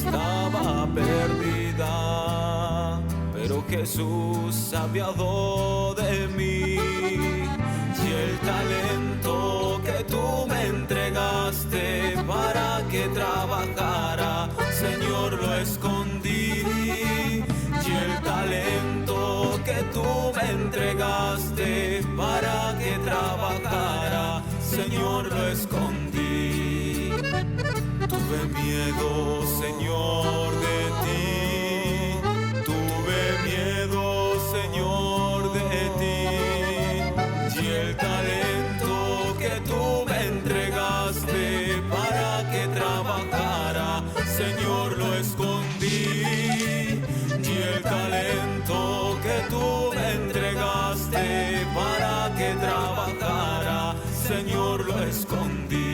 estaba perdida, pero Jesús se apiadó de mí. Y el talento que tú me entregaste para que trabajara, Señor, lo escondí. Y el talento que tú me entregaste para que trabajara, Señor, lo escondí. Tuve miedo, Señor, de ti. Tuve miedo, Señor, de ti. Y el talento que tú me entregaste para que trabajara, Señor, lo escondí. Y el talento que tú me entregaste para que trabajara, Señor, lo escondí.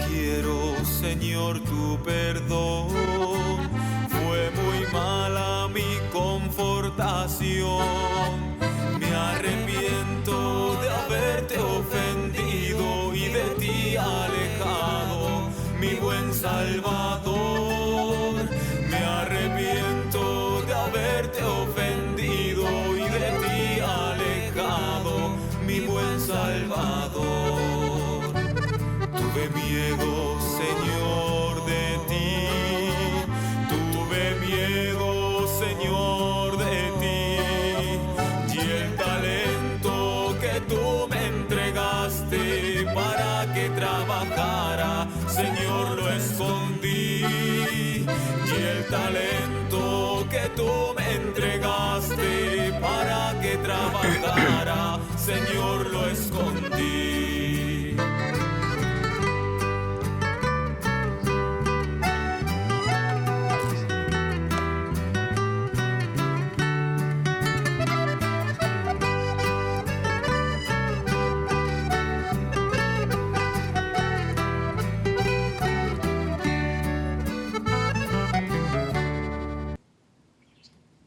Quiero, Señor, tu perdón. Fue muy mala mi confortación. Me arrepiento de haberte ofendido y de ti alejado, mi buen Salvador. Me arrepiento de haberte ofendido y de ti alejado, mi buen Salvador. Tuve miedo, Señor, de ti. Tuve miedo, Señor, de ti. Y el talento que tú me entregaste para que trabajara, Señor, lo escondí. Y el talento que tú me entregaste para que trabajara, Señor, lo escondí.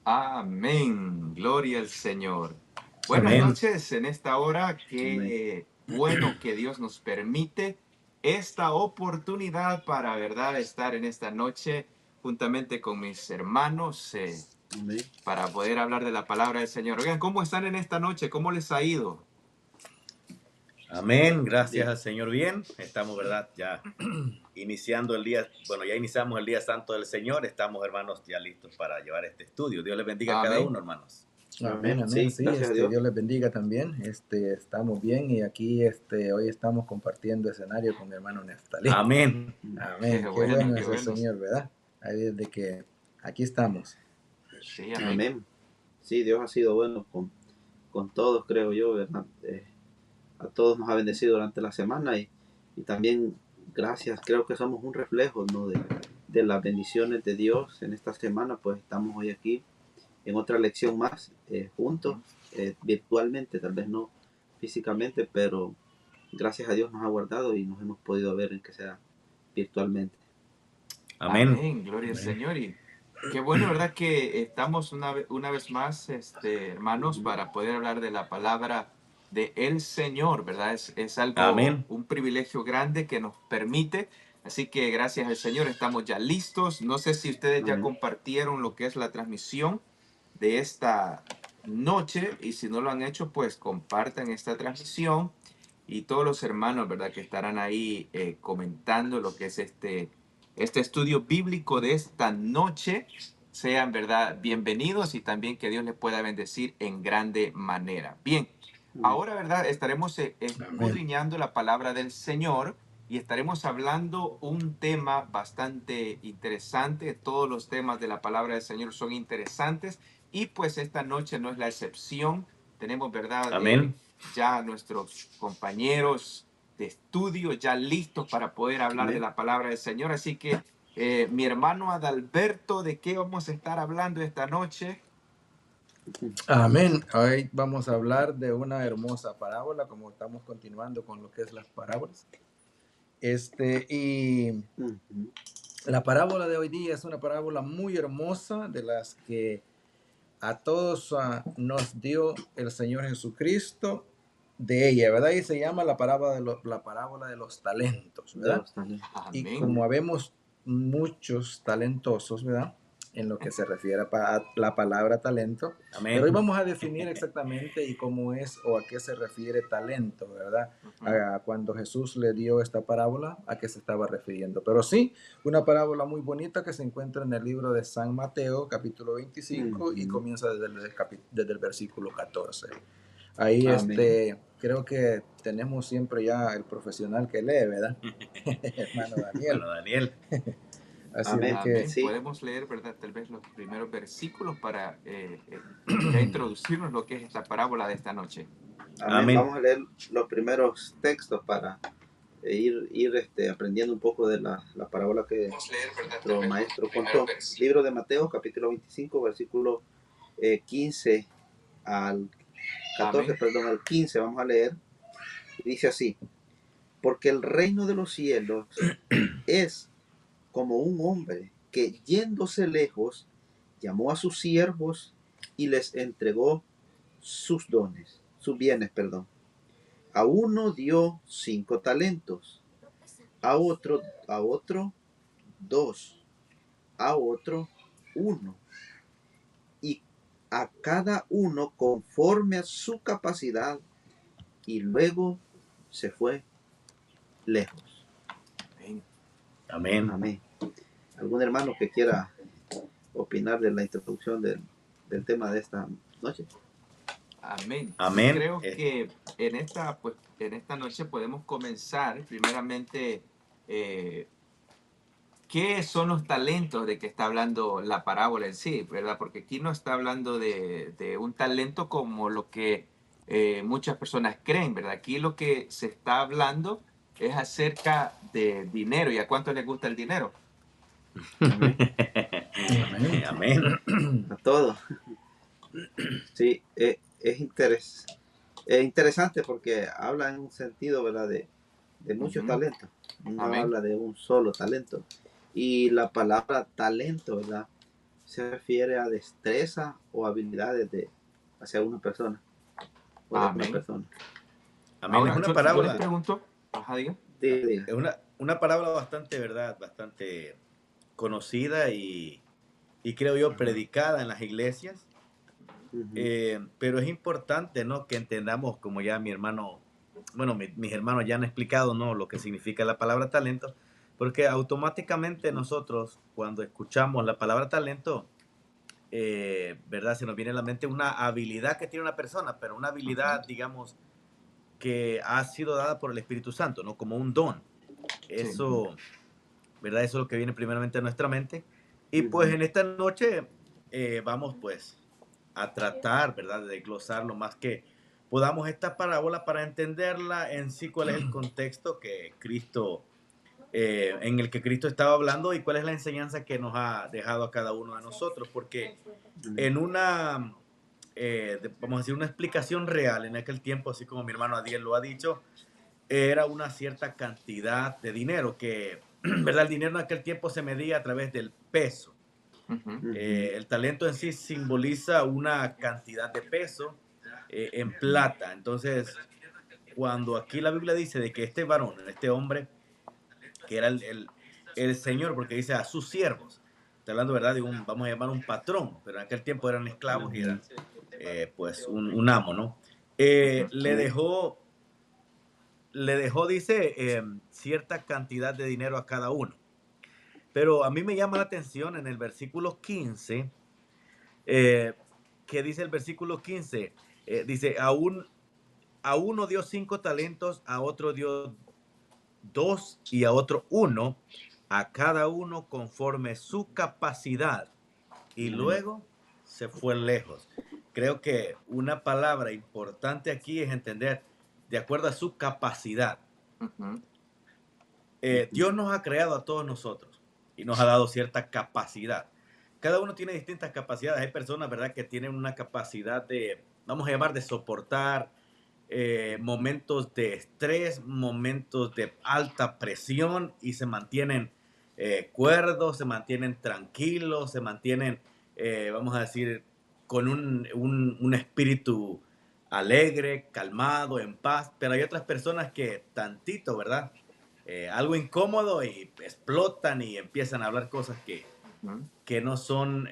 Amén, gloria al Señor. Buenas noches en esta hora, qué bueno que Dios nos permite esta oportunidad para, verdad, estar en esta noche juntamente con mis hermanos para poder hablar de la palabra del Señor. Oigan, ¿cómo están en esta noche? ¿Cómo les ha ido? Amén, gracias al Señor. Bien, estamos, verdad, ya iniciando el día, bueno, ya iniciamos el día santo del Señor, estamos, hermanos, ya listos para llevar este estudio. Dios les bendiga a cada uno, hermanos. Amén, amén. Sí, Dios les bendiga también. Estamos bien y aquí hoy estamos compartiendo escenario con mi hermano Neftalí. Amén. Amén. Qué bueno es el Señor, ¿verdad? Ahí desde que aquí estamos. Sí, amén. Sí, Dios ha sido bueno con todos, creo yo, ¿verdad? A todos nos ha bendecido durante la semana y también gracias, creo que somos un reflejo, ¿no? de las bendiciones de Dios en esta semana. Pues estamos hoy aquí en otra lección más juntos, virtualmente, tal vez no físicamente, pero gracias a Dios nos ha guardado y nos hemos podido ver en que sea virtualmente. Amén. Amén, gloria al Señor. Y qué bueno, ¿verdad? Que estamos una vez más, hermanos, para poder hablar de la palabra de el Señor, ¿verdad? Es algo, amén, un privilegio grande que nos permite. Así que gracias al Señor estamos ya listos. No sé si ustedes ya compartieron lo que es la transmisión de esta noche, y si no lo han hecho, pues compartan esta transmisión, y todos los hermanos, ¿verdad?, que estarán ahí comentando lo que es este estudio bíblico de esta noche, sean, ¿verdad?, bienvenidos, y también que Dios les pueda bendecir en grande manera. Bien, ahora, ¿verdad?, estaremos escudriñando la palabra del Señor y estaremos hablando un tema bastante interesante. Todos los temas de la palabra del Señor son interesantes, y pues esta noche no es la excepción. Tenemos, ¿verdad?, amén, ya nuestros compañeros de estudio ya listos para poder hablar de la palabra del Señor. Así que Mi hermano Adalberto, ¿de qué vamos a estar hablando esta noche? Amén. Hoy vamos a hablar de una hermosa parábola, como estamos continuando con lo que es las parábolas. Y la parábola de hoy día es una parábola muy hermosa, de las que a todos nos dio el Señor Jesucristo de ella, ¿verdad? Y se llama la parábola de los talentos, ¿verdad? Y Amén. como habemos muchos talentosos, ¿verdad? En lo que se refiere a la palabra talento. Amén. Pero hoy vamos a definir exactamente y cómo es o a qué se refiere talento, ¿verdad? Cuando Jesús le dio esta parábola, a qué se estaba refiriendo. Pero sí, una parábola muy bonita que se encuentra en el libro de San Mateo, capítulo 25, y comienza desde el versículo 14. Ahí creo que tenemos siempre ya el profesional que lee, ¿verdad? Hermano Daniel. Bueno, Daniel. Así Amén. es que Sí. Podemos leer, ¿verdad? Tal vez los primeros versículos para ya introducirnos lo que es esta parábola de esta noche. Amén. Vamos a leer los primeros textos para ir aprendiendo un poco de la parábola que nuestro maestro contó. Libro de Mateo, capítulo 25, versículo 15 al 14, al 15, vamos a leer. Dice así: porque el reino de los cielos es como un hombre que, yéndose lejos, llamó a sus siervos y les entregó sus bienes. A uno dio 5 talentos, a otro 2, a otro 1, y a cada uno conforme a su capacidad, y luego se fue lejos. Amén. Amén. ¿Algún hermano que quiera opinar de la introducción del tema de esta noche? Amén. Amén. Creo que en esta noche podemos comenzar primeramente qué son los talentos de que está hablando la parábola en sí, ¿verdad? Porque aquí no está hablando de un talento como lo que muchas personas creen, ¿verdad? Aquí lo que se está hablando es acerca de dinero. ¿Y a cuánto les gusta el dinero? Amén. Amén. Amén. A todos. Sí, es interesante porque habla en un sentido, ¿verdad? De muchos talentos. No habla de un solo talento. Y la palabra talento, ¿verdad? Se refiere a destreza o habilidades hacia una persona. O de una persona. Amén. Ahora, Es una yo parábola. les pregunto, diga. Diga. Es una parábola bastante, ¿verdad? Bastante conocida y creo yo predicada en las iglesias. Pero es importante, ¿no? Que entendamos, como ya mi hermano, bueno, mis hermanos ya han explicado, ¿no? Lo que significa la palabra talento, porque automáticamente nosotros, cuando escuchamos la palabra talento, ¿verdad? Se nos viene a la mente una habilidad que tiene una persona, pero una habilidad, digamos, que ha sido dada por el Espíritu Santo, ¿no? Como un don. Eso, ¿verdad? Eso es lo que viene primeramente a nuestra mente. Y pues en esta noche vamos pues a tratar, ¿verdad? De desglosar lo más que podamos esta parábola para entenderla en sí, cuál es el contexto que Cristo, en el que Cristo estaba hablando y cuál es la enseñanza que nos ha dejado a cada uno de nosotros. Porque en una, vamos a decir, una explicación real en aquel tiempo, así como mi hermano Adiel lo ha dicho, era una cierta cantidad de dinero que, ¿verdad? El dinero en aquel tiempo se medía a través del peso. El talento en sí simboliza una cantidad de peso en plata. Entonces, cuando aquí la Biblia dice de que este varón, este hombre, que era el Señor, porque dice a sus siervos, está hablando, ¿verdad? De vamos a llamar un patrón, pero en aquel tiempo eran esclavos y eran pues un amo, ¿no? Le dejó, dice, cierta cantidad de dinero a cada uno. Pero a mí me llama la atención en el versículo 15, que dice el versículo 15, dice, a uno dio 5 talentos, a otro dio 2 y a otro 1, a cada uno conforme su capacidad. Y luego se fue lejos. Creo que una palabra importante aquí es entender de acuerdo a su capacidad. Dios nos ha creado a todos nosotros y nos ha dado cierta capacidad. Cada uno tiene distintas capacidades. Hay personas, ¿verdad?, que tienen una capacidad de, vamos a llamar, de soportar momentos de estrés, momentos de alta presión y se mantienen cuerdos, se mantienen tranquilos, se mantienen, vamos a decir, con un espíritu alegre, calmado, en paz. Pero hay otras personas que tantito, ¿verdad? Algo incómodo y explotan y empiezan a hablar cosas Ujú. que no son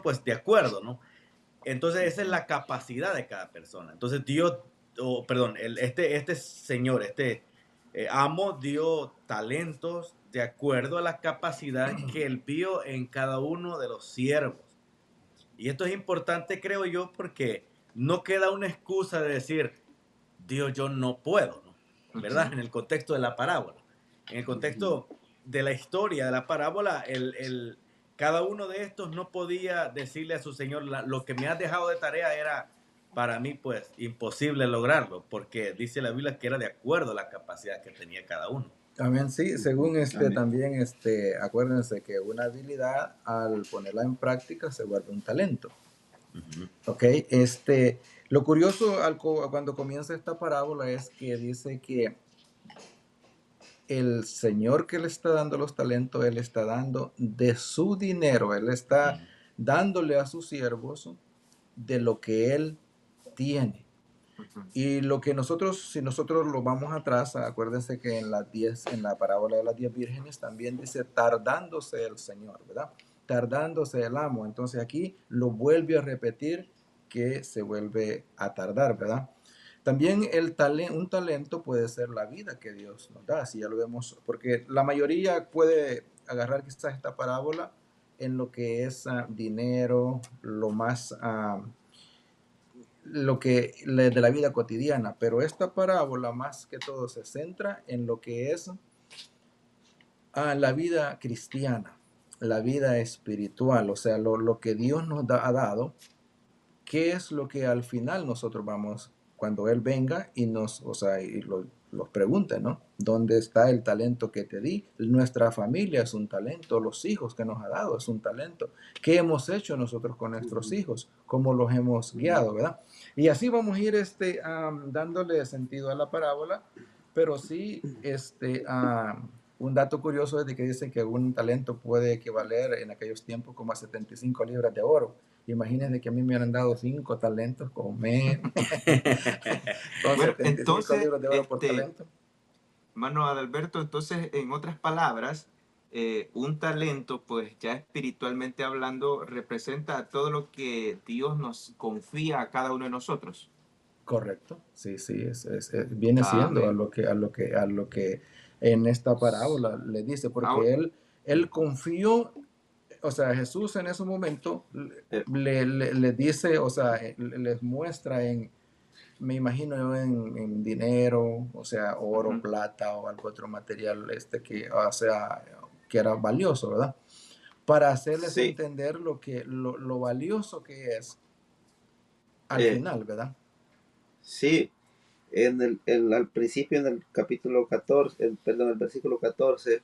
pues de acuerdo, ¿no? Entonces esa es la capacidad de cada persona. Entonces Dios, perdón, este señor, amo dio talentos de acuerdo a la capacidad que él vio en cada uno de los siervos. Y esto es importante, creo yo, porque no queda una excusa de decir, Dios, yo no puedo, ¿no? ¿Verdad? En el contexto de la parábola. En el contexto de la historia de la parábola, cada uno de estos no podía decirle a su Señor, lo que me has dejado de tarea era para mí pues imposible lograrlo, porque dice la Biblia que era de acuerdo a la capacidad que tenía cada uno. Amén, sí, según Amén. también, acuérdense que una habilidad al ponerla en práctica se vuelve un talento. Ok, lo curioso cuando comienza esta parábola es que dice que el Señor que le está dando los talentos, Él está dando de su dinero, Él está dándole a sus siervos de lo que Él tiene. Ujú. Y lo que nosotros, si nosotros lo vamos atrás, acuérdense que en en la parábola de las 10 vírgenes también dice tardándose el Señor, ¿verdad? Tardándose el amo. Entonces aquí lo vuelve a repetir que se vuelve a tardar, ¿verdad? También un talento puede ser la vida que Dios nos da, si ya lo vemos, porque la mayoría puede agarrar quizás esta parábola en lo que es dinero, lo que de la vida cotidiana, pero esta parábola más que todo se centra en lo que es la vida cristiana, la vida espiritual, o sea, lo que Dios nos ha dado, qué es lo que al final nosotros vamos, cuando Él venga y los pregunte, ¿no? ¿Dónde está el talento que te di? Nuestra familia es un talento, los hijos que nos ha dado es un talento. ¿Qué hemos hecho nosotros con nuestros hijos? ¿Cómo los hemos guiado, verdad? Y así vamos a ir dándole sentido a la parábola, pero sí, un dato curioso es de que dicen que un talento puede equivaler en aquellos tiempos como a 75 libras de oro. Imagínense que a mí me han dado 5 talentos con Bueno, 75 entonces, libras de oro por talento. mano Adalberto, entonces, en otras palabras, un talento, pues ya espiritualmente hablando, representa todo lo que Dios nos confía a cada uno de nosotros. Correcto, sí, sí, viene siendo Amén. a lo que en esta parábola le dice, Ahora, porque él confió, o sea, Jesús en ese momento Eh, le dice, o sea, les muestra me imagino yo en dinero, o sea, oro, ujú, plata o algún otro material o sea, que era valioso, ¿verdad? Para hacerles sí, entender lo valioso que es al eh, final, ¿verdad? sí, al principio en el capítulo 14, perdón, el versículo 14,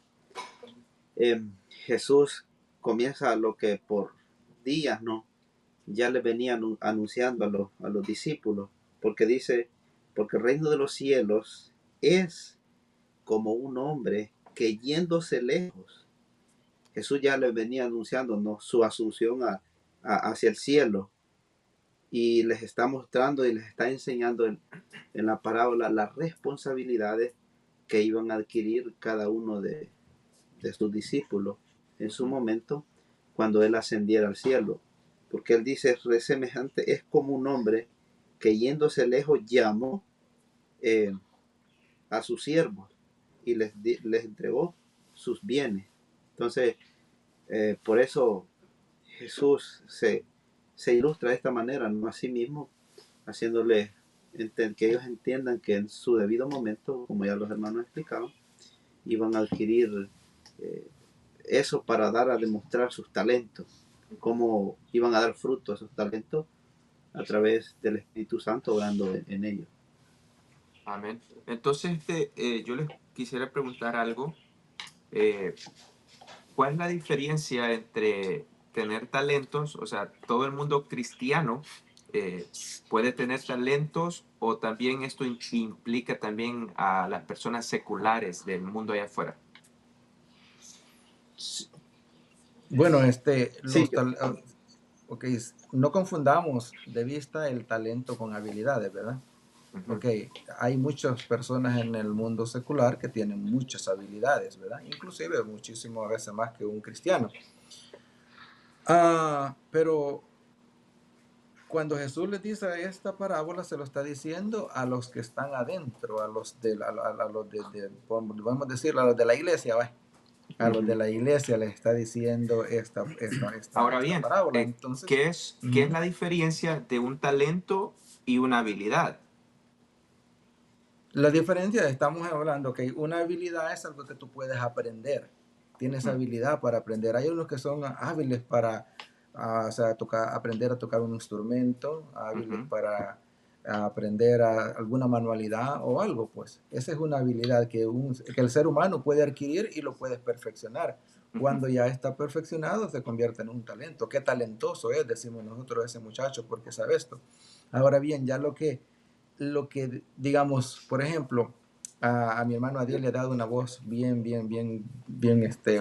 Jesús comienza lo que por días, ¿no? Ya le venían anunciando a los discípulos, porque dice, porque el reino de los cielos es como un hombre que yéndose lejos, Jesús ya le venía anunciando, ¿no?, su asunción hacia el cielo, y les está mostrando y les está enseñando en la parábola las responsabilidades que iban a adquirir cada uno de sus discípulos en su momento cuando él ascendiera al cielo. Porque él dice, semejante es como un hombre que yéndose lejos llamó a sus siervos y les entregó sus bienes. Entonces, por eso Jesús se ilustra de esta manera, ¿no?, a sí mismo, haciéndole que ellos entiendan que en su debido momento, como ya los hermanos explicaban, iban a adquirir eso para dar a demostrar sus talentos, cómo iban a dar fruto a esos talentos a través del Espíritu Santo orando en ellos. amén. Entonces, yo les quisiera preguntar algo. Eh, ¿cuál es la diferencia entre tener talentos? O sea, todo el mundo cristiano puede tener talentos, o también esto implica también a las personas seculares del mundo allá afuera. Bueno, Sí, ok, no confundamos de vista el talento con habilidades, ¿verdad? Ujú. Ok, hay muchas personas en el mundo secular que tienen muchas habilidades, ¿verdad? Inclusive muchísimas veces más que un cristiano. Pero cuando Jesús les dice esta parábola, se lo está diciendo a los que están adentro, a los a los vamos a decir, a los de la iglesia, ¿va? A los de la iglesia les está diciendo Ahora esta bien, parábola. Entonces, ¿qué es la diferencia de un talento y una habilidad? la diferencia, estamos hablando que una habilidad es algo que tú puedes aprender. Tienes Ujú. habilidad para aprender. Hay unos que son hábiles para o sea, aprender a tocar un instrumento, hábiles Ujú. para aprender alguna manualidad o algo, pues. Esa es una habilidad que el ser humano puede adquirir y lo puedes perfeccionar. Ujú. Cuando ya está perfeccionado, se convierte en un talento. Qué talentoso es, decimos nosotros, ese muchacho, porque sabe esto. Ahora bien, ya digamos, por ejemplo, a mi hermano Adiel le ha dado una voz bien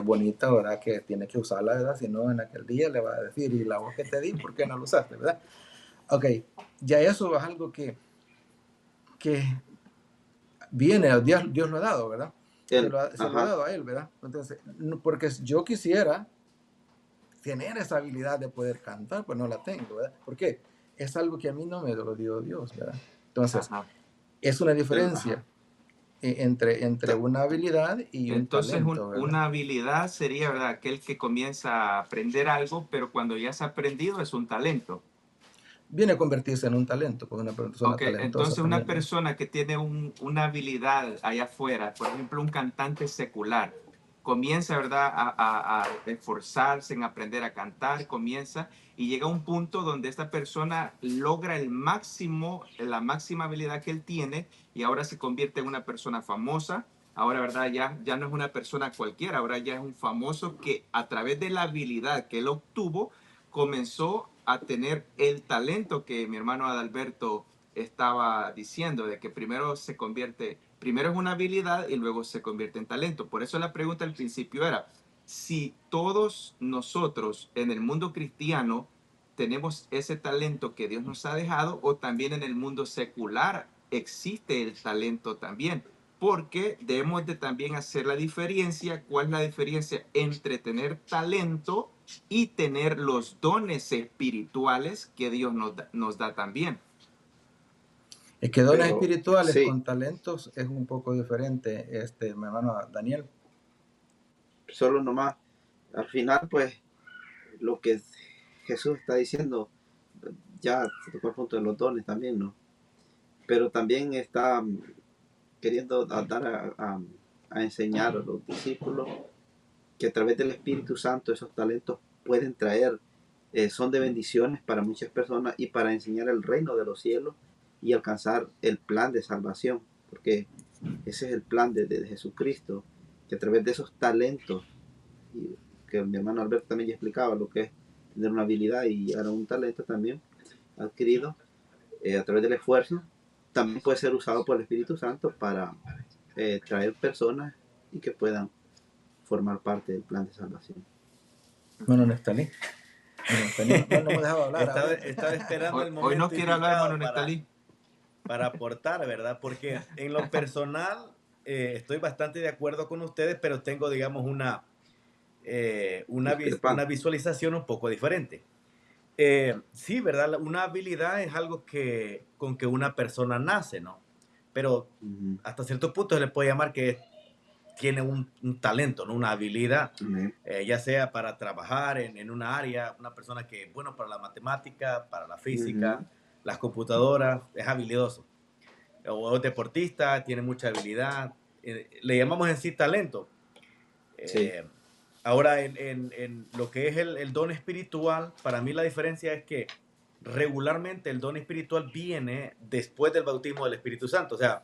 bonita, ¿verdad? Que tiene que usarla, ¿verdad? Si no, en aquel día le va a decir, y la voz que te di, ¿por qué no la usaste, ¿verdad? Ok, ya eso es algo que viene, Dios lo ha dado, ¿verdad? Se lo ha ajá, dado a él, ¿verdad? Entonces, porque yo quisiera tener esa habilidad de poder cantar, pues no la tengo, ¿verdad? ¿Por qué? Es algo que a mí no me lo dio Dios, ¿verdad? Entonces, Ajá. es una ajá. diferencia entre Ta- una habilidad y un Entonces, talento, ¿verdad? una habilidad sería, ¿verdad?, aquel que comienza a aprender algo, pero cuando ya se ha aprendido es un talento. Viene a convertirse en un talento, pues una persona Ok, talentosa entonces una también, ¿no? persona que tiene una habilidad allá afuera, por ejemplo, un cantante secular, comienza, ¿verdad?, a esforzarse en aprender a cantar, comienza y llega a un punto donde esta persona logra el máximo, la máxima habilidad que él tiene, y ahora se convierte en una persona famosa. Ahora, ¿verdad? Ya no es una persona cualquiera, ahora ya es un famoso que a través de la habilidad que él obtuvo, comenzó a tener el talento que mi hermano Adalberto estaba diciendo, de que primero es una habilidad y luego se convierte en talento. Por eso la pregunta al principio era, si todos nosotros en el mundo cristiano tenemos ese talento que Dios nos ha dejado, o también en el mundo secular existe el talento también, porque debemos de también hacer la diferencia. ¿Cuál es la diferencia entre tener talento y tener los dones espirituales que Dios nos da también? Es que dones Pero espirituales sí, con talentos es un poco diferente, mi hermano Daniel. solo nomás, al final, pues, lo que Jesús está diciendo, ya se tocó el punto de los dones también, ¿no? Pero también está queriendo dar a enseñar a los discípulos que a través del Espíritu Santo esos talentos pueden traer, son de bendiciones para muchas personas y para enseñar el reino de los cielos y alcanzar el plan de salvación, porque ese es el plan de Jesucristo, que a través de esos talentos, y que mi hermano Alberto también ya explicaba lo que es tener una habilidad y ahora un talento también adquirido a través del esfuerzo, también puede ser usado por el Espíritu Santo para traer personas y que puedan formar parte del plan de salvación. Hermano Nestalí. No me dejaba hablar ahorita. Estaba esperando el Hoy no momento quiere hablar, hermano indicado Nestalí. para aportar, ¿verdad? Porque en lo personal estoy bastante de acuerdo con ustedes, pero tengo, digamos, una Discrepante. visualización un poco diferente. Sí, ¿verdad? Una habilidad es algo con que una persona nace, ¿no? Pero Ujú. hasta cierto punto se le puede llamar que tiene un talento, ¿no? Una habilidad, Ujú. ya sea para trabajar en una área, una persona que es bueno para la matemática, para la física, Ujú. las computadoras, es habilidoso. O es deportista, tiene mucha habilidad, le llamamos en sí talento. Sí. Eh, Ahora, en lo que es el don espiritual, para mí la diferencia es que regularmente el don espiritual viene después del bautismo del Espíritu Santo. O sea,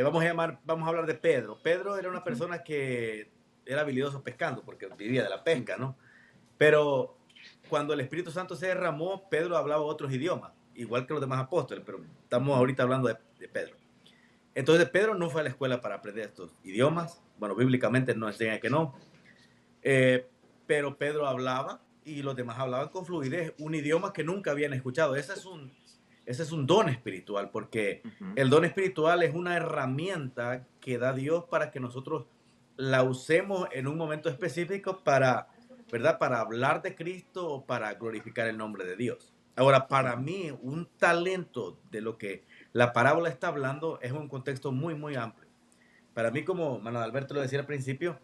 vamos a hablar de Pedro. Pedro era una persona que era habilidoso pescando porque vivía de la pesca, ¿no? Pero cuando el Espíritu Santo se derramó, Pedro hablaba otros idiomas, igual que los demás apóstoles, pero estamos ahorita hablando de Pedro. Entonces Pedro no fue a la escuela para aprender estos idiomas. Bueno, bíblicamente no enseña que no. Pero Pedro hablaba y los demás hablaban con fluidez un idioma que nunca habían escuchado. Ese es un don espiritual, porque el don espiritual es una herramienta que da Dios para que nosotros la usemos en un momento específico para, ¿verdad? Para hablar de Cristo o para glorificar el nombre de Dios. Ahora, para mí, un talento de lo que la parábola está hablando es un contexto muy, muy amplio. Para mí, como Manuel Alberto lo decía al principio,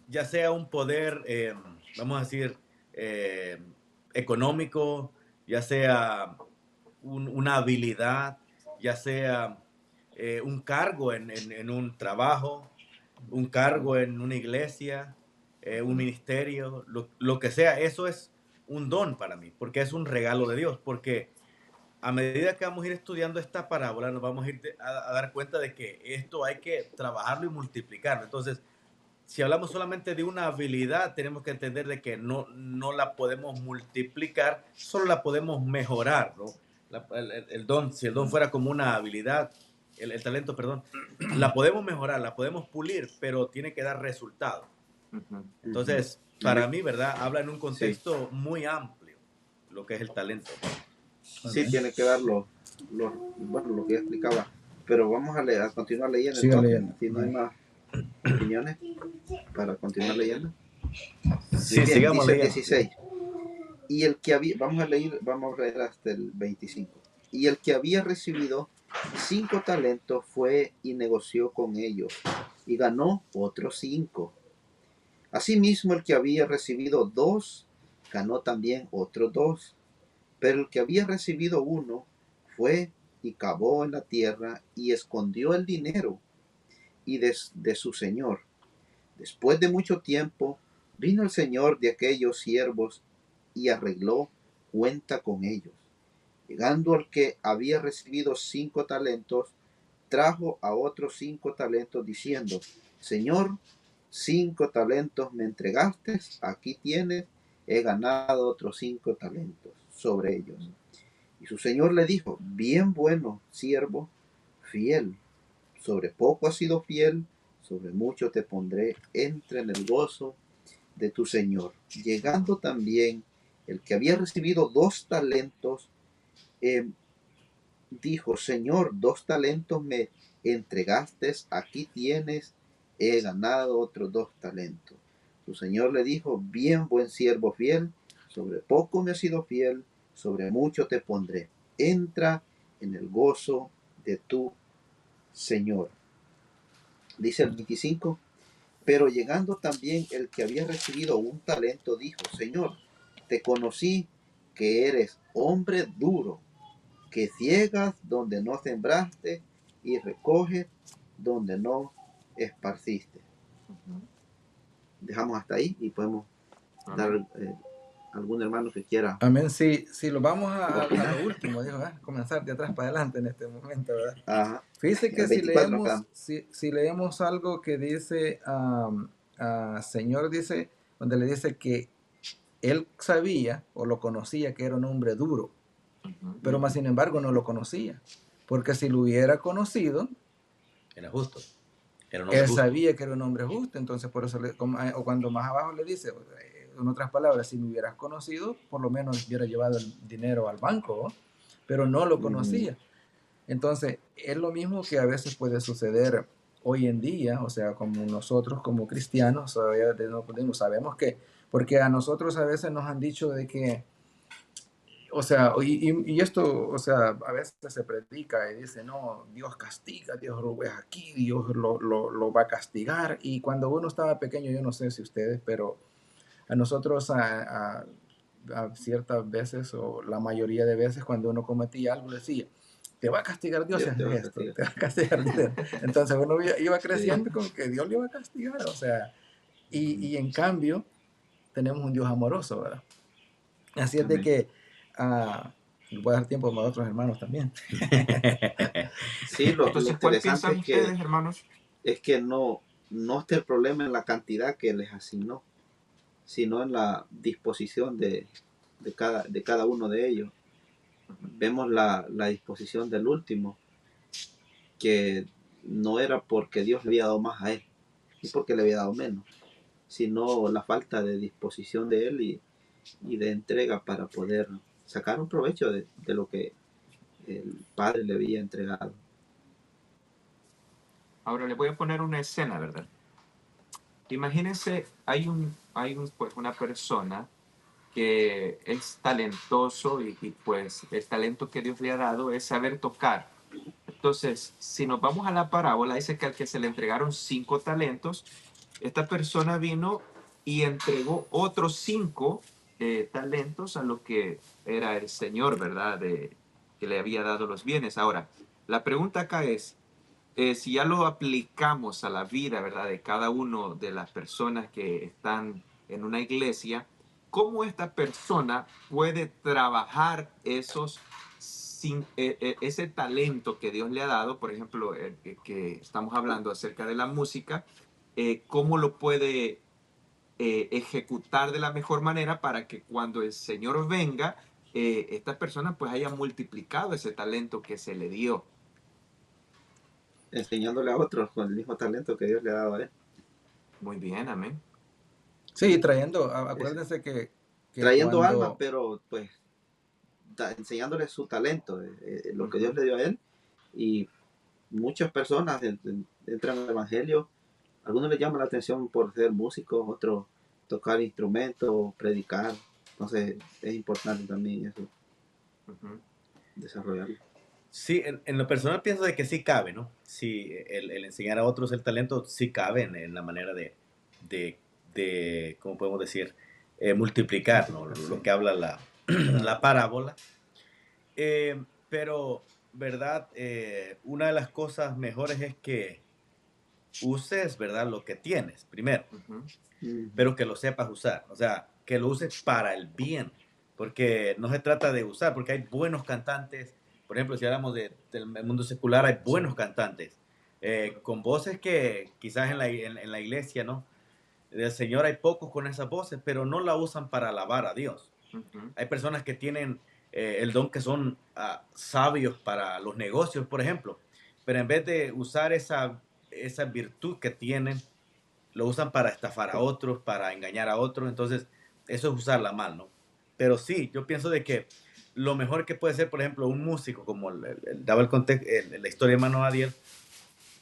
ya sea un poder, vamos a decir, económico, ya sea una habilidad, ya sea un cargo en un trabajo, un cargo en una iglesia, un ministerio, lo que sea, eso es un don para mí, porque es un regalo de Dios, porque a medida que vamos a ir estudiando esta parábola, nos vamos a ir a dar cuenta de que esto hay que trabajarlo y multiplicarlo. Entonces, si hablamos solamente de una habilidad, tenemos que entender de que no la podemos multiplicar, solo la podemos mejorar, ¿no? El don, si el don fuera como una habilidad, el talento, perdón, la podemos mejorar, la podemos pulir, pero tiene que dar resultado. Entonces, para mí, ¿verdad? Habla en un contexto muy amplio lo que es el talento. Sí, tiene que dar bueno, lo que yo explicaba. Pero vamos a continuar leyendo. Siga leyendo. ¿Tiene más opiniones para continuar leyendo? Sí, Bien, sigamos dice leyendo. 16. Y el que había, vamos a leer hasta el 25. Y el que había recibido 5 talentos fue y negoció con ellos y ganó otros 5. Asimismo, el que había recibido 2 ganó también otros 2. Pero el que había recibido 1 fue y cavó en la tierra y escondió el dinero y de su señor. Después de mucho tiempo vino el señor de aquellos siervos y arregló cuenta con ellos. Llegando al que había recibido 5 talentos, trajo a otros 5 talentos diciendo: Señor, 5 talentos me entregaste, aquí tienes, he ganado otros 5 talentos sobre ellos. Y su señor le dijo: bien bueno, siervo, fiel, sobre poco has sido fiel, sobre mucho te pondré, entra en el gozo de tu señor. Llegando también el que había recibido 2 talentos, dijo: Señor, 2 talentos me entregaste, aquí tienes, he ganado otros 2 talentos. Su señor le dijo: bien buen siervo fiel, sobre poco me has sido fiel, sobre mucho te pondré, entra en el gozo de tu señor. Dice el 25. Pero llegando también el que había recibido 1 talento, dijo: Señor, te conocí que eres hombre duro, que ciegas donde no sembraste y recoges donde no esparciste. Dejamos hasta ahí y podemos dar algún hermano que quiera. Amén. Sí, lo vamos a lo último, dijo, comenzar de atrás para adelante en este momento, ¿verdad? Ajá. Fíjese que 24 si leemos algo que dice, Señor dice, donde le dice que él sabía o lo conocía que era un hombre duro, pero más sin embargo no lo conocía, porque si lo hubiera conocido, Era justo. Era un él hombre justo. sabía que era un hombre justo, entonces por eso, o cuando más abajo le dice, en otras palabras, si lo hubieras conocido, por lo menos hubiera llevado el dinero al banco, ¿no? Pero no lo conocía. Entonces, es lo mismo que a veces puede suceder hoy en día, o sea, como nosotros como cristianos, sabemos que, porque a nosotros a veces nos han dicho de que, o sea, y esto, o sea, a veces se predica y dice, no, Dios castiga, Dios lo ve aquí, Dios lo va a castigar. Y cuando uno estaba pequeño, yo no sé si ustedes, pero a nosotros a ciertas veces, o la mayoría de veces, cuando uno cometía algo, decía, te va a castigar Dios, Dios te va a esto, castigar. te va a castigar Dios. Entonces uno iba creciendo con que Dios le iba a castigar, o sea, y en cambio tenemos un Dios amoroso, ¿verdad? Así es de Amén. que voy a dar tiempo para otros hermanos también. Sí, lo Entonces, ¿cuál interesante piensan es que ustedes, hermanos? es que no está el problema en la cantidad que les asignó, sino en la disposición de cada uno de ellos. Vemos la disposición del último, que no era porque Dios le había dado más a él, ni porque le había dado menos, sino la falta de disposición de él y de entrega para poder sacar un provecho de lo que el Padre le había entregado. Ahora le voy a poner una escena, ¿verdad? Imagínense, pues, una persona que es talentoso y pues el talento que Dios le ha dado es saber tocar. Entonces, si nos vamos a la parábola, dice que al que se le entregaron 5 talentos, esta persona vino y entregó otros 5 talentos a lo que era el Señor, ¿verdad? Que le había dado los bienes. Ahora, la pregunta acá es, si ya lo aplicamos a la vida, ¿verdad? De cada uno de las personas que están en una iglesia, ¿cómo esta persona puede trabajar ese talento que Dios le ha dado? Por ejemplo, que estamos hablando acerca de la música, ¿cómo lo puede ejecutar de la mejor manera para que cuando el Señor venga, esta persona pues haya multiplicado ese talento que se le dio? Enseñándole a otros con el mismo talento que Dios le ha dado a él. Muy bien, amén. Sí, acuérdense que Trayendo almas, cuando... pero pues enseñándole su talento, lo que Dios le dio a él. Y muchas personas entran al Evangelio. Algunos les llama la atención por ser músicos, otros tocar instrumentos, predicar. Entonces es importante también eso, desarrollarlo. Sí, en lo personal pienso de que sí cabe, ¿no? Sí, el enseñar a otros el talento sí cabe en la manera de ¿cómo podemos decir? Multiplicar, ¿no? Lo que habla la parábola. Pero, ¿verdad? Una de las cosas mejores es que uses, ¿verdad? Lo que tienes, primero, pero que lo sepas usar. O sea, que lo uses para el bien. Porque no se trata de usar, porque hay buenos cantantes. Por ejemplo, si hablamos del mundo secular, hay buenos cantantes. Con voces que quizás en la iglesia, ¿no? Del Señor hay pocos con esas voces, pero no la usan para alabar a Dios. Hay personas que tienen el don que son sabios para los negocios, por ejemplo, pero en vez de usar esa virtud que tienen, lo usan para estafar a otros, para engañar a otros, entonces eso es usarla mal, ¿no? Pero sí, yo pienso de que lo mejor que puede ser, por ejemplo, un músico, como daba el contexto, la historia de hermano Adiel,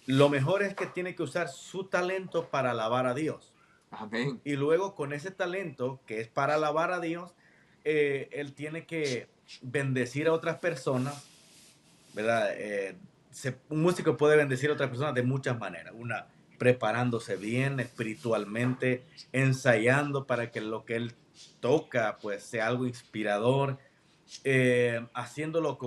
lo mejor es que tiene que usar su talento para alabar a Dios. Amén. Y luego con ese talento, que es para alabar a Dios, él tiene que bendecir a otras personas, ¿verdad? Un músico puede bendecir a otras personas de muchas maneras. Una, preparándose bien espiritualmente, ensayando para que lo que él toca pues sea algo inspirador, haciéndolo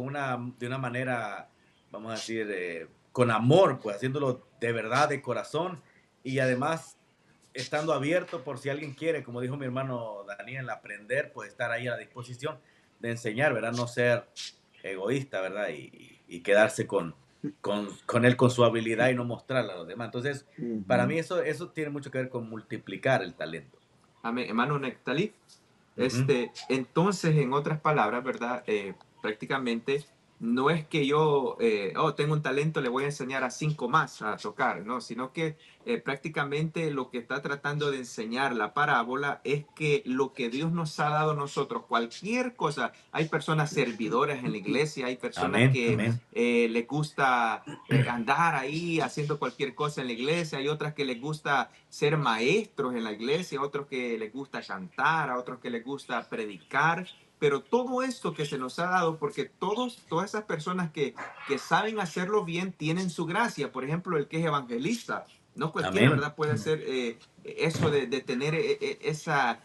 de una manera, vamos a decir, con amor, pues haciéndolo de verdad, de corazón, y además estando abierto por si alguien quiere, como dijo mi hermano Daniel, aprender, pues estar ahí a la disposición de enseñar, ¿verdad? No ser egoísta, ¿verdad? Y quedarse con él, con su habilidad y no mostrarla a los demás. Entonces, para mí eso tiene mucho que ver con multiplicar el talento. Amén. Hermano Nectalí, Ujú. entonces, en otras palabras, ¿verdad? Prácticamente no es que yo, tengo un talento, le voy a enseñar a 5 más a tocar, ¿no? Sino que prácticamente lo que está tratando de enseñar la parábola es que lo que Dios nos ha dado a nosotros, cualquier cosa, hay personas servidoras en la iglesia, hay personas Amén, que amén. les gusta andar ahí haciendo cualquier cosa en la iglesia, hay otras que les gusta ser maestros en la iglesia, otros que les gusta cantar, a otros que les gusta predicar, pero todo esto que se nos ha dado, porque todas esas personas que saben hacerlo bien tienen su gracia. Por ejemplo, el que es evangelista, no cualquiera, Amén. ¿verdad? Puede hacer eso de tener esa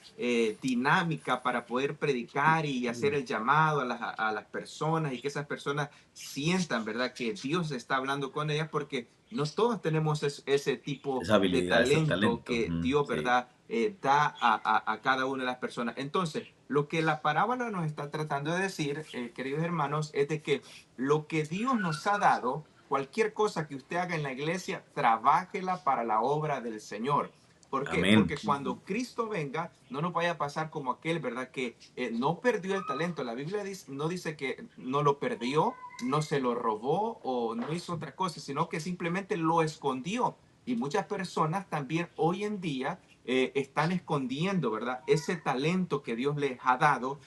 dinámica para poder predicar y hacer el llamado a las personas y que esas personas sientan, ¿verdad? Que Dios está hablando con ellas, porque no todos tenemos ese tipo Esa de habilidad, ese talento talento. que Dios, Sí. ¿verdad? Da a cada una de las personas. Entonces, lo que la parábola nos está tratando de decir, queridos hermanos, es de que lo que Dios nos ha dado cualquier cosa que usted haga en la iglesia, trabájela para la obra del Señor. ¿Por qué? Amén. Porque cuando Cristo venga, no nos vaya a pasar como aquel, ¿verdad? Que no perdió el talento. La Biblia no dice que no lo perdió, no se lo robó o no hizo otra cosa, sino que simplemente lo escondió. Y muchas personas también hoy en día están escondiendo, ¿verdad? Ese talento que Dios les ha dado,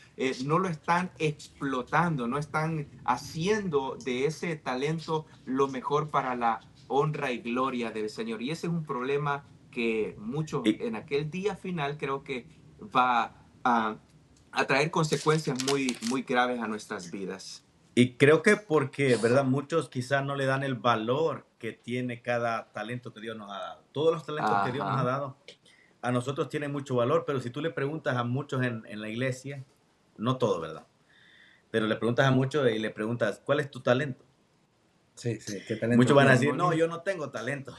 no lo están explotando, no están haciendo de ese talento lo mejor para la honra y gloria del Señor. Y ese es un problema que muchos Y, en aquel día final creo que va a traer consecuencias muy, muy graves a nuestras vidas. y creo que porque, ¿verdad? Muchos quizás no le dan el valor que tiene cada talento que Dios nos ha dado. Todos los talentos que Dios nos ha Ajá. dado a nosotros tienen mucho valor, pero si tú le preguntas a muchos en la iglesia, no todos, ¿verdad? Pero le preguntas a muchos y le preguntas, ¿cuál es tu talento? Sí, ¿qué talento Muchos van a tiene? decir, no, yo no tengo talento.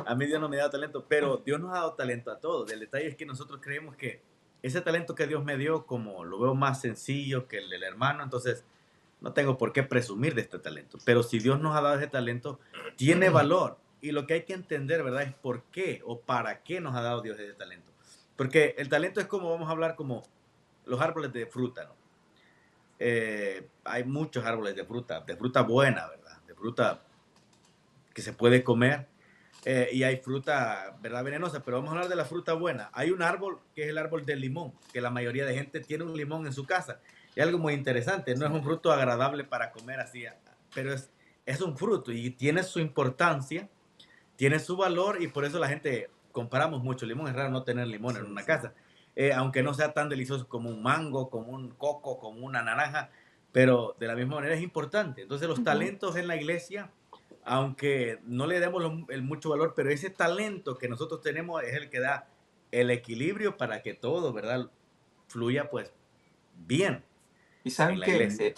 A mí Dios no me da talento, pero Dios nos ha dado talento a todos. El detalle es que nosotros creemos que ese talento que Dios me dio, como lo veo más sencillo que el del hermano, entonces no tengo por qué presumir de este talento. Pero si Dios nos ha dado ese talento, tiene valor. Y lo que hay que entender, ¿verdad? Es por qué o para qué nos ha dado Dios ese talento. Porque el talento es como, vamos a hablar como los árboles de fruta, ¿no? Hay muchos árboles de fruta buena, ¿verdad? De fruta que se puede comer. Y hay fruta, ¿verdad? Venenosa, pero vamos a hablar de la fruta buena. Hay un árbol que es el árbol del limón, que la mayoría de gente tiene un limón en su casa. Y algo muy interesante, no es un fruto agradable para comer así, pero es un fruto y tiene su importancia, tiene su valor y por eso la gente comparamos mucho. Limón es raro no tener limón en una casa, aunque no sea tan delicioso como un mango, como un coco, como una naranja, pero de la misma manera es importante. Entonces los talentos en la iglesia, aunque no le demos el mucho valor, pero ese talento que nosotros tenemos es el que da el equilibrio para que todo, ¿verdad? Fluya pues bien Y en la iglesia.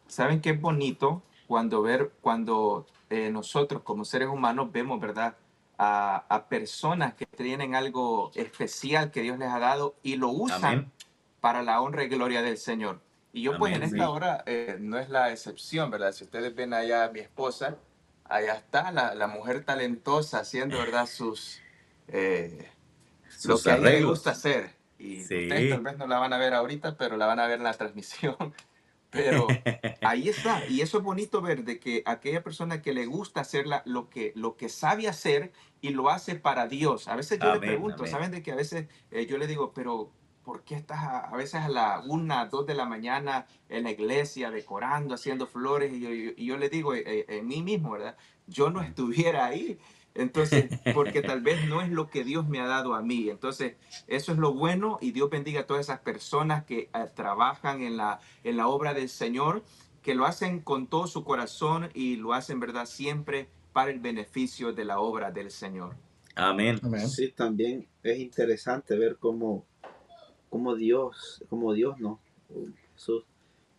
saben que es bonito cuando nosotros como seres humanos vemos, ¿verdad? A personas que tienen algo especial que Dios les ha dado y lo usan Amén, para la honra y gloria del Señor. Y yo pues en amén, esta sí. hora no es la excepción, ¿verdad? Si ustedes ven allá a mi esposa, allá está la mujer talentosa haciendo, ¿verdad? Lo Sus que a ella le gusta arreglos, hacer. Y ustedes tal sí. vez no la van a ver ahorita, pero la van a ver en la transmisión. Pero ahí está. Y eso es bonito ver de que aquella persona que le gusta hacer lo que sabe hacer y lo hace para Dios. A veces yo le Amén, pregunto, amén. ¿saben de que a veces yo le digo, pero ¿por qué estás a veces a la 1, 2 de la mañana en la iglesia decorando, haciendo flores? Y yo le digo en mí mismo, ¿verdad? Yo no estuviera ahí. Entonces, porque tal vez no es lo que Dios me ha dado a mí. Entonces, eso es lo bueno y Dios bendiga a todas esas personas que trabajan en la obra del Señor, que lo hacen con todo su corazón y lo hacen, ¿verdad? Siempre para el beneficio de la obra del Señor. Amén. Amén. Sí, también es interesante ver cómo Dios no, Jesús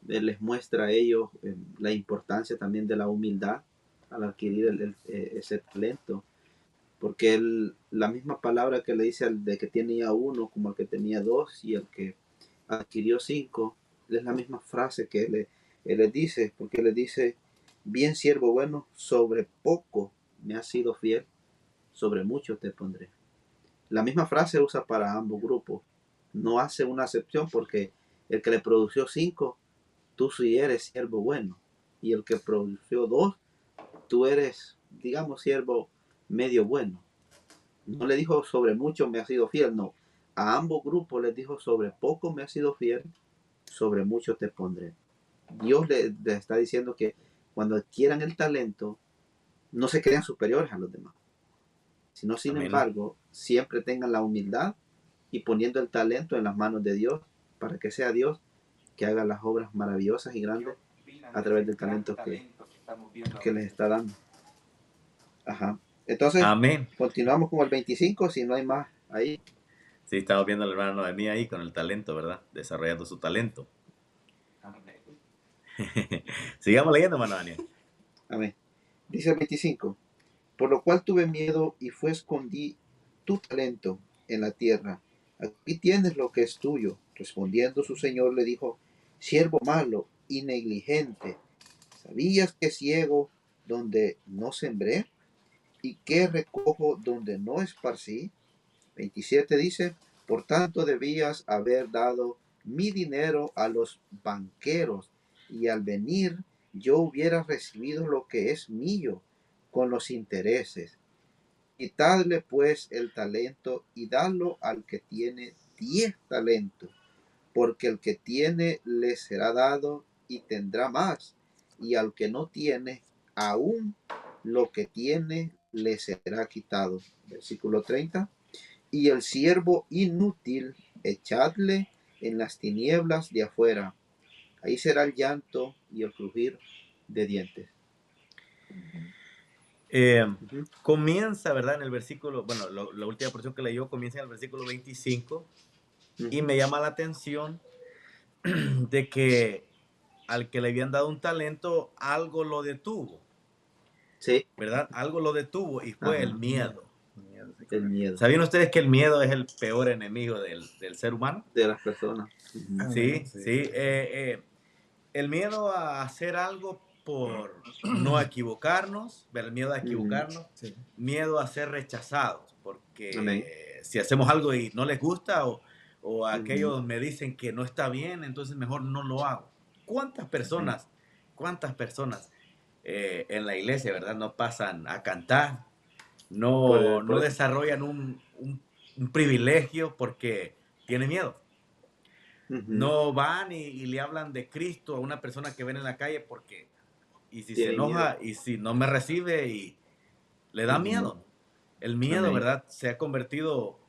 les muestra a ellos la importancia también de la humildad al adquirir ese talento. Porque la misma palabra que le dice al de que tenía uno como al que tenía dos y el que adquirió cinco, es la misma frase que él les dice, porque le dice, bien siervo bueno, sobre poco me has sido fiel, sobre mucho te pondré. La misma frase usa para ambos grupos, no hace una excepción porque el que le produjo cinco, tú sí eres siervo bueno, y el que produjo dos, tú eres, digamos, siervo medio bueno. No le dijo sobre mucho me ha sido fiel, no. A ambos grupos les dijo sobre poco me ha sido fiel, sobre mucho te pondré. Dios le está diciendo que cuando adquieran el talento, no se crean superiores a los demás, sino sin Amén. embargo, siempre tengan la humildad y poniendo el talento en las manos de Dios para que sea Dios que haga las obras maravillosas y grandes a través del talento que les está dando. Ajá. Entonces, Amén. continuamos con el 25, si no hay más ahí. Sí, estamos viendo al hermano Noemí ahí con el talento, ¿verdad? Desarrollando su talento. Sigamos leyendo, hermano Daniel. Amén. Dice el 25, por lo cual tuve miedo y fue escondí tu talento en la tierra. Aquí tienes lo que es tuyo. Respondiendo su señor le dijo, siervo malo y negligente, sabías que ciego donde no sembré? ¿Y qué recojo donde no esparcí? 27 dice, por tanto debías haber dado mi dinero a los banqueros, y al venir yo hubiera recibido lo que es mío con los intereses. Quitadle pues el talento y dadlo al que tiene 10 talentos, porque el que tiene le será dado y tendrá más, y al que no tiene, aún lo que tiene le será quitado. Versículo 30. Y el siervo inútil, echadle en las tinieblas de afuera. Ahí será el llanto y el crujir de dientes. Comienza, ¿verdad? En el versículo, bueno, la última porción que leyó comienza en el versículo 25 y me llama la atención de que al que le habían dado un talento, algo lo detuvo, Sí, ¿verdad? Algo lo detuvo y fue Ajá. el miedo. el miedo ¿Sabían ustedes que el miedo es el peor enemigo del ser humano? de las personas. Sí, Sí. sí. El miedo a hacer algo por no equivocarnos, el miedo a equivocarnos, Sí. miedo a ser rechazados, porque Amén. si hacemos algo y no les gusta o aquellos me dicen que no está bien, entonces mejor no lo hago. ¿Cuántas personas en la iglesia, verdad, no pasan a cantar, no Por eso. desarrollan un privilegio porque tienen miedo? No van y le hablan de Cristo a una persona que ven en la calle porque, y si se Tienen enoja y si no me recibe y le da miedo. El miedo, Amén. ¿verdad? Se ha convertido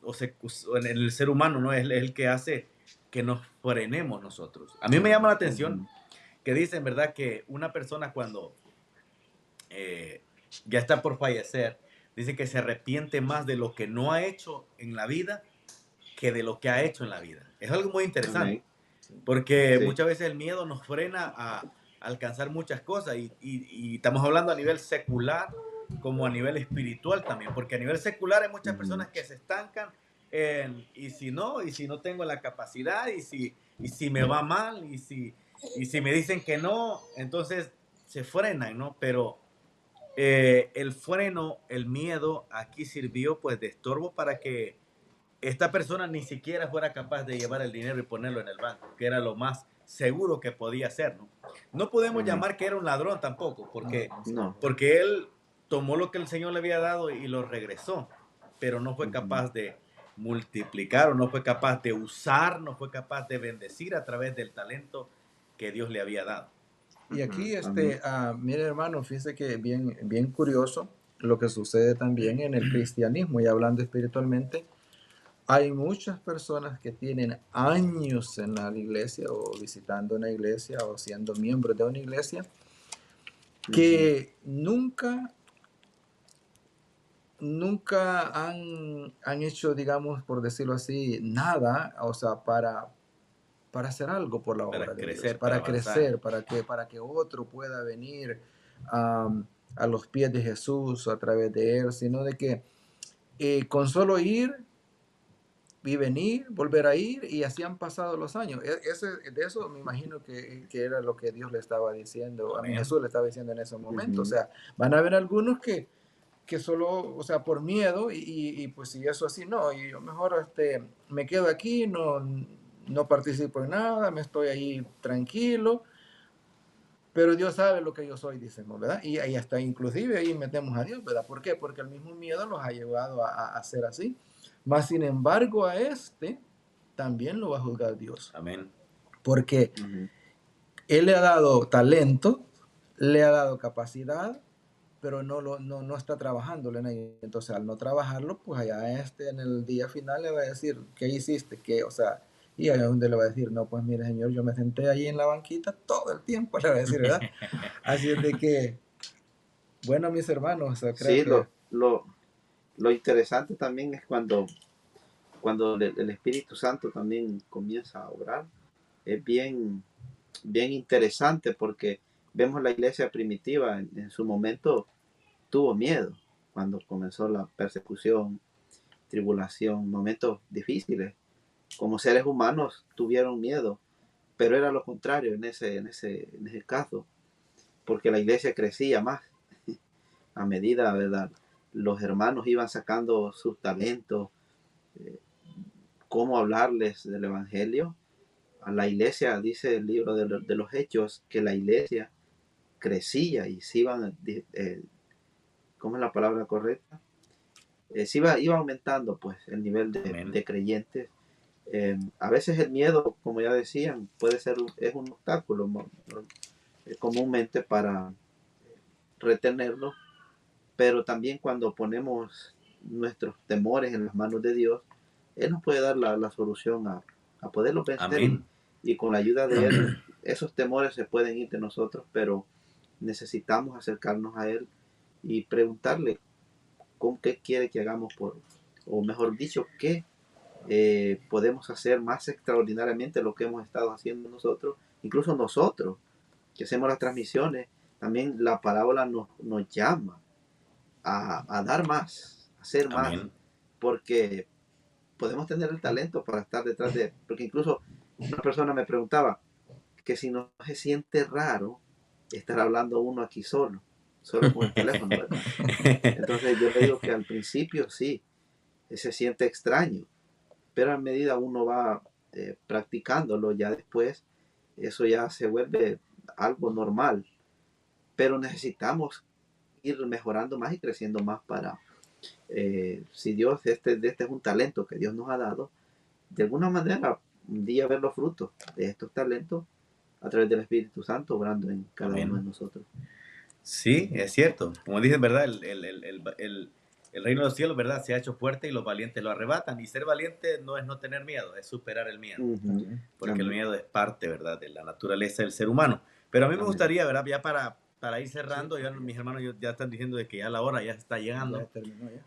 en el ser humano, ¿no? Es el que hace que nos frenemos nosotros. A mí me llama la atención que dicen, ¿verdad? Que una persona cuando ya está por fallecer, dice que se arrepiente más de lo que no ha hecho en la vida que de lo que ha hecho en la vida. Es algo muy interesante. Amén. Porque Sí. muchas veces el miedo nos frena a alcanzar muchas cosas y estamos hablando a nivel secular como a nivel espiritual también, porque a nivel secular hay muchas personas que se estancan en y si no tengo la capacidad y si me va mal y si me dicen que no, entonces se frenan, ¿no? Pero el freno, el miedo aquí sirvió pues de estorbo para que esta persona ni siquiera fuera capaz de llevar el dinero y ponerlo en el banco, que era lo más seguro que podía hacer, ¿no? No podemos llamar que era un ladrón tampoco, No. porque él tomó lo que el Señor le había dado y lo regresó, pero no fue capaz de multiplicar o no fue capaz de usar, no fue capaz de bendecir a través del talento que Dios le había dado. Y aquí, Amén. mire hermano, fíjese que bien curioso lo que sucede también en el cristianismo y hablando espiritualmente. Hay muchas personas que tienen años en la iglesia o visitando una iglesia o siendo miembros de una iglesia que nunca han hecho, digamos, por decirlo así, nada, o sea, para hacer algo por la Para obra de Dios, crecer, para para avanzar. crecer, para que otro pueda venir a los pies de Jesús a través de él, sino de que con solo ir y venir, volver a ir, y así han pasado los años. De eso me imagino que era lo que Dios le estaba diciendo, a mí Amén. Jesús le estaba diciendo en ese momento. O sea, van a haber algunos que solo, o sea, por miedo, y pues si eso así, no, y yo mejor me quedo aquí, no participo en nada, me estoy ahí tranquilo, pero Dios sabe lo que yo soy, dicen, ¿verdad? Y hasta inclusive ahí metemos a Dios, ¿verdad? ¿Por qué? Porque el mismo miedo los ha llevado a ser así. Mas, sin embargo, a también lo va a juzgar Dios. Amén. Porque Él le ha dado talento, le ha dado capacidad, pero no está trabajándolo en ello. Entonces, al no trabajarlo, pues allá en el día final le va a decir, ¿qué hiciste? ¿Qué? O sea, y ahí es donde le va a decir, no, pues mire, señor, yo me senté ahí en la banquita todo el tiempo, le va a decir, ¿verdad? Así es de que, bueno, mis hermanos, o sea, creo Sí, que... lo interesante también es cuando el Espíritu Santo también comienza a obrar. Es bien interesante porque vemos la iglesia primitiva en su momento tuvo miedo cuando comenzó la persecución, tribulación, momentos difíciles. Como seres humanos tuvieron miedo, pero era lo contrario en ese caso, porque la iglesia crecía más. a medida, ¿verdad? Los hermanos iban sacando sus talentos, cómo hablarles del Evangelio. A la iglesia, dice el libro de los Hechos, que la iglesia crecía y se iban, ¿cómo es la palabra correcta? Iba aumentando pues el nivel de creyentes. A veces el miedo, como ya decían, es un obstáculo comúnmente para retenerlo, pero también cuando ponemos nuestros temores en las manos de Dios, Él nos puede dar la solución a poderlo vencer y con la ayuda de Él, esos temores se pueden ir de nosotros, pero necesitamos acercarnos a Él y preguntarle con qué quiere que hagamos o mejor dicho, qué podemos hacer más extraordinariamente lo que hemos estado haciendo nosotros, incluso nosotros que hacemos las transmisiones, también la parábola nos llama a dar más, a hacer más, porque podemos tener el talento para estar detrás porque incluso una persona me preguntaba que si no se siente raro estar hablando uno aquí solo con el teléfono, ¿verdad? Entonces yo le digo que al principio sí, se siente extraño, pero a medida uno va practicándolo, ya después eso ya se vuelve algo normal, pero necesitamos ir mejorando más y creciendo más para, si Dios, este es un talento que Dios nos ha dado, de alguna manera un día ver los frutos de estos talentos a través del Espíritu Santo obrando en cada uno de nosotros. Sí, es cierto. Como dices, ¿verdad? El reino de los cielos, ¿verdad? Se ha hecho fuerte y los valientes lo arrebatan. Y ser valiente no es no tener miedo, es superar el miedo. Porque el miedo es parte, ¿verdad? De la naturaleza del ser humano. Pero a mí me gustaría, ¿verdad? Ya para ir cerrando, ya mis hermanos ya están diciendo de que ya la hora ya está llegando. Ya terminó ya.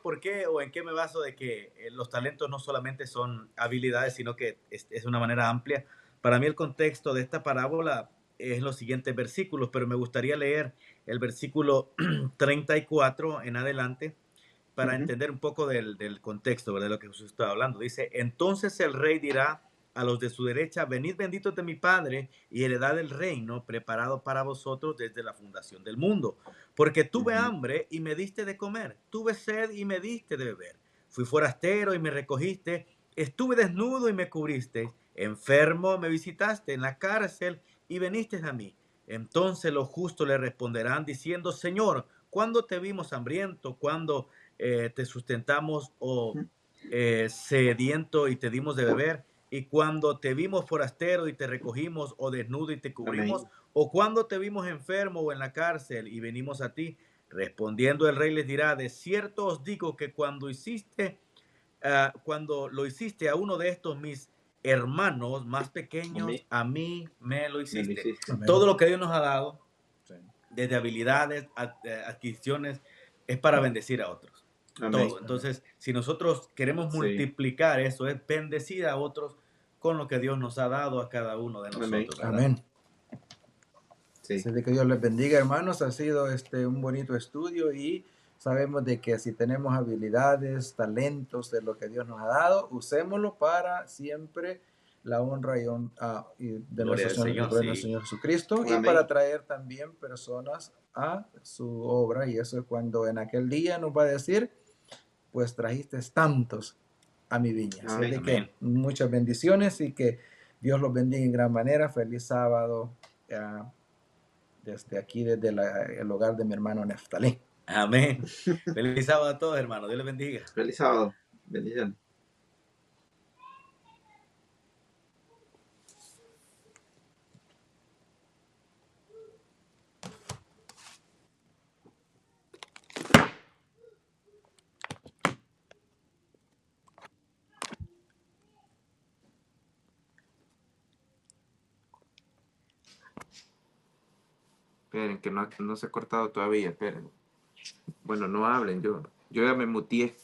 ¿Por qué o en qué me baso de que los talentos no solamente son habilidades, sino que es una manera amplia? Para mí el contexto de esta parábola es los siguientes versículos, pero me gustaría leer el versículo 34 en adelante para entender un poco del contexto, ¿verdad? De lo que Jesús estaba hablando. Dice, entonces el rey dirá a los de su derecha, venid benditos de mi Padre y heredad del reino preparado para vosotros desde la fundación del mundo. Porque tuve hambre y me diste de comer, tuve sed y me diste de beber, fui forastero y me recogiste, estuve desnudo y me cubriste, enfermo me visitaste, en la cárcel y viniste a mí. Entonces los justos le responderán diciendo, Señor, ¿cuándo te vimos hambriento? ¿Cuándo te sustentamos o sediento y te dimos de beber? Y cuando te vimos forastero y te recogimos, o desnudo y te cubrimos, Amén. o cuando te vimos enfermo o en la cárcel y venimos a ti. Respondiendo el rey les dirá, de cierto os digo que cuando lo hiciste a uno de estos mis hermanos más pequeños, a mí me lo hiciste. Todo lo que Dios nos ha dado, desde habilidades, adquisiciones, es para bendecir a otros. Amén. Todo. Entonces, si nosotros queremos multiplicar eso, es bendecir a otros con lo que Dios nos ha dado a cada uno de nosotros. Amén. Sí. Así de que Dios les bendiga, hermanos. Ha sido un bonito estudio y sabemos de que si tenemos habilidades, talentos de lo que Dios nos ha dado, usémoslo para siempre la honra y de nuestro Señor Jesucristo. Amén. Y para traer también personas a su obra. Y eso es cuando en aquel día nos va a decir, pues trajiste tantos a mi viña. Así de que muchas bendiciones y que Dios los bendiga en gran manera. Feliz sábado. Desde aquí, desde el hogar de mi hermano Neftalí. Amén. Feliz sábado a todos, hermanos. Dios les bendiga. Feliz sábado. Bendiciones. Esperen, que no se ha cortado todavía, esperen. Bueno, no hablen, yo ya me muteé.